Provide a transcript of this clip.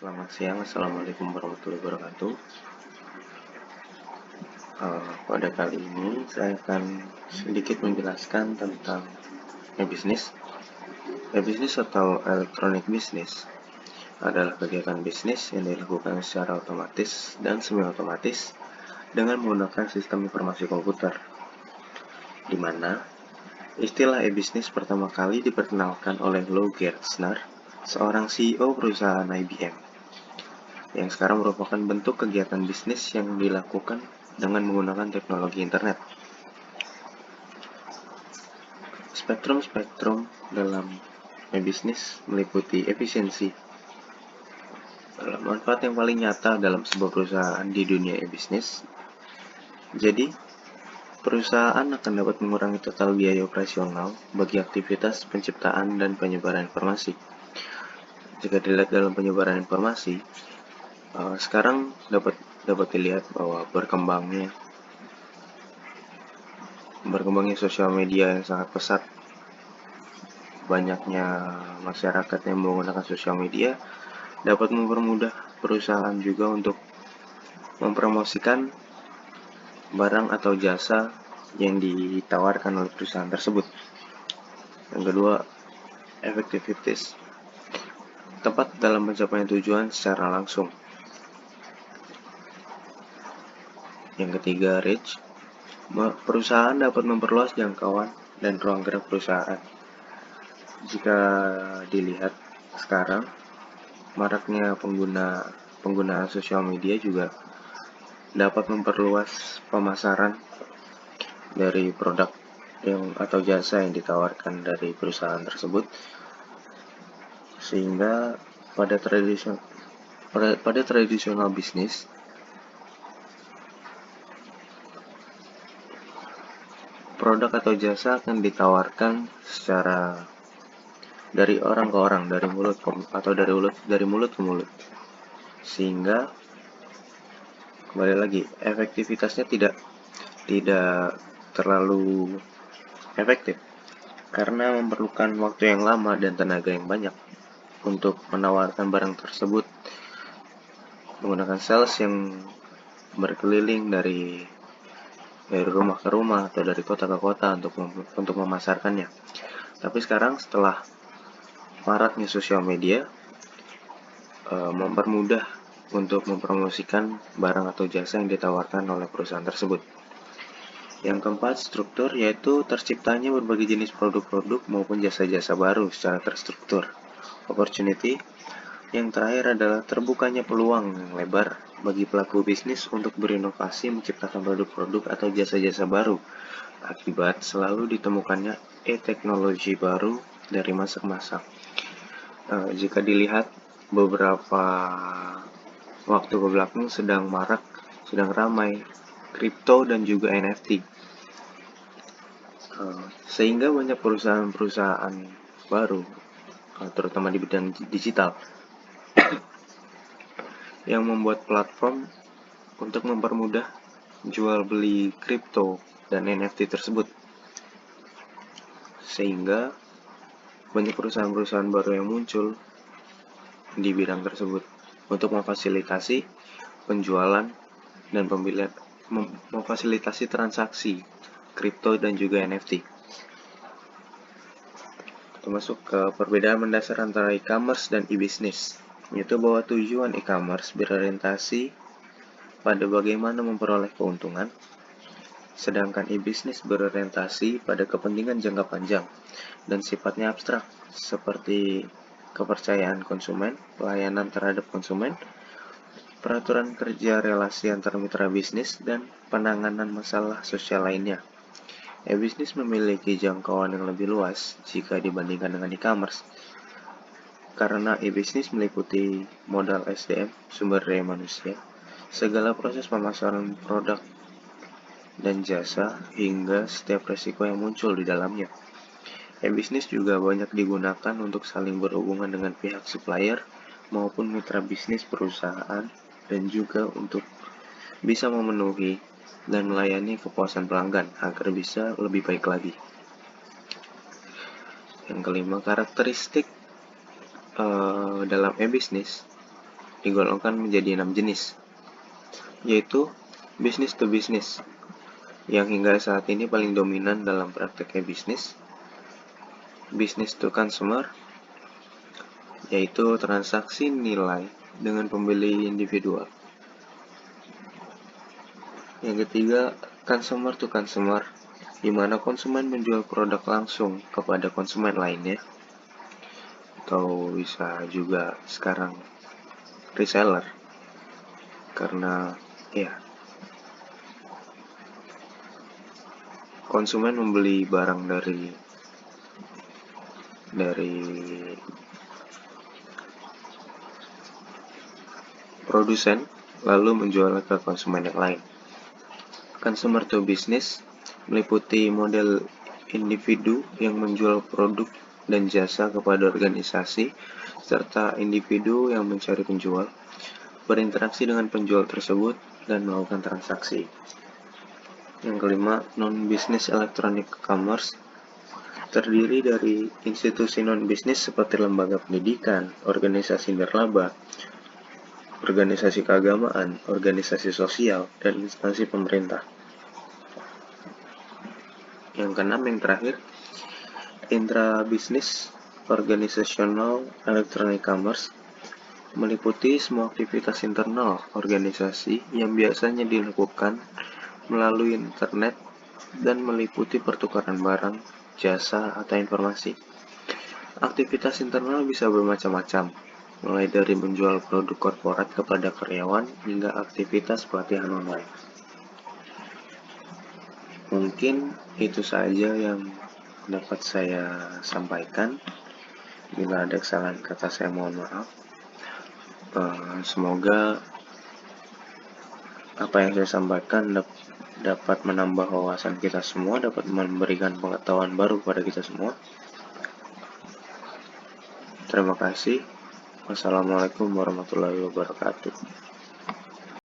Selamat siang, Assalamualaikum warahmatullahi wabarakatuh. Pada kali ini saya akan sedikit menjelaskan tentang e-bisnis. E-bisnis atau electronic business adalah kegiatan bisnis yang dilakukan secara otomatis dan semi-otomatis dengan menggunakan sistem informasi komputer, di mana istilah e-bisnis pertama kali diperkenalkan oleh Lou Gerstner, seorang CEO perusahaan IBM, yang sekarang merupakan bentuk kegiatan bisnis yang dilakukan dengan menggunakan teknologi internet. Spektrum-spektrum dalam e-bisnis meliputi efisiensi. Manfaat yang paling nyata dalam sebuah perusahaan di dunia e-bisnis. Jadi, perusahaan akan dapat mengurangi total biaya operasional bagi aktivitas penciptaan dan penyebaran informasi. Jika dilihat dalam penyebaran informasi, sekarang dapat dilihat bahwa berkembangnya sosial media yang sangat pesat. Banyaknya masyarakat yang menggunakan sosial media dapat mempermudah perusahaan juga untuk mempromosikan barang atau jasa yang ditawarkan oleh perusahaan tersebut. Yang kedua, efektivitas, tepat dalam pencapaian tujuan secara langsung. Yang ketiga, reach, perusahaan dapat memperluas jangkauan dan ruang gerak perusahaan. Jika dilihat sekarang, maraknya penggunaan sosial media juga dapat memperluas pemasaran dari produk atau jasa yang ditawarkan dari perusahaan tersebut, sehingga pada tradisional bisnis, produk atau jasa akan ditawarkan secara dari orang ke orang, dari mulut ke mulut, sehingga kembali lagi efektivitasnya tidak terlalu efektif karena memerlukan waktu yang lama dan tenaga yang banyak untuk menawarkan barang tersebut menggunakan sales yang berkeliling dari rumah ke rumah atau dari kota ke kota untuk memasarkannya. Tapi sekarang setelah maraknya sosial media, mempermudah untuk mempromosikan barang atau jasa yang ditawarkan oleh perusahaan tersebut. Yang keempat, struktur, yaitu terciptanya berbagai jenis produk-produk maupun jasa-jasa baru secara terstruktur. Opportunity, yang terakhir adalah terbukanya peluang yang lebar bagi pelaku bisnis untuk berinovasi menciptakan produk-produk atau jasa-jasa baru akibat selalu ditemukannya teknologi baru dari masa ke masa. Jika dilihat beberapa waktu kebelakang sedang ramai kripto dan juga NFT, sehingga banyak perusahaan-perusahaan baru, terutama di bidang digital, yang membuat platform untuk mempermudah jual beli kripto dan NFT tersebut, sehingga banyak perusahaan-perusahaan baru yang muncul di bidang tersebut untuk memfasilitasi penjualan dan pembelian, memfasilitasi transaksi kripto dan juga NFT. Termasuk ke perbedaan mendasar antara e-commerce dan e-business, yaitu bahwa tujuan e-commerce berorientasi pada bagaimana memperoleh keuntungan, sedangkan e-business berorientasi pada kepentingan jangka panjang dan sifatnya abstrak, seperti kepercayaan konsumen, pelayanan terhadap konsumen, peraturan kerja relasi antar mitra bisnis, dan penanganan masalah sosial lainnya. E-bisnis memiliki jangkauan yang lebih luas jika dibandingkan dengan e-commerce, karena e-bisnis meliputi modal SDM, sumber daya manusia, segala proses pemasaran produk dan jasa, hingga setiap resiko yang muncul di dalamnya. E-bisnis juga banyak digunakan untuk saling berhubungan dengan pihak supplier maupun mitra bisnis perusahaan, dan juga untuk bisa memenuhi dan melayani kepuasan pelanggan agar bisa lebih baik lagi. Yang kelima, karakteristik dalam e-bisnis digolongkan menjadi 6 jenis, yaitu business to business, yang hingga saat ini paling dominan dalam prakteknya bisnis. Business to consumer, yaitu transaksi nilai dengan pembeli individual. Yang ketiga, consumer to consumer, di mana konsumen menjual produk langsung kepada konsumen lainnya, atau bisa juga sekarang reseller, karena ya konsumen membeli barang dari produsen lalu menjualnya ke konsumen yang lain. Consumer to business meliputi model individu yang menjual produk dan jasa kepada organisasi, serta individu yang mencari penjual, berinteraksi dengan penjual tersebut, dan melakukan transaksi. Yang kelima, non-business electronic commerce terdiri dari institusi non-bisnis seperti lembaga pendidikan, organisasi nirlaba, organisasi keagamaan, organisasi sosial, dan instansi pemerintah. Yang keenam, yang terakhir, intra-business organizational electronic commerce meliputi semua aktivitas internal organisasi yang biasanya dilakukan melalui internet dan meliputi pertukaran barang, jasa, atau informasi. Aktivitas internal bisa bermacam-macam, mulai dari menjual produk korporat kepada karyawan hingga aktivitas pelatihan online. Mungkin itu saja yang dapat saya sampaikan. Bila ada kesalahan kata saya mohon maaf. Semoga apa yang saya sampaikan dapat menambah wawasan kita semua, dapat memberikan pengetahuan baru kepada kita semua. Terima kasih. Wassalamualaikum warahmatullahi wabarakatuh.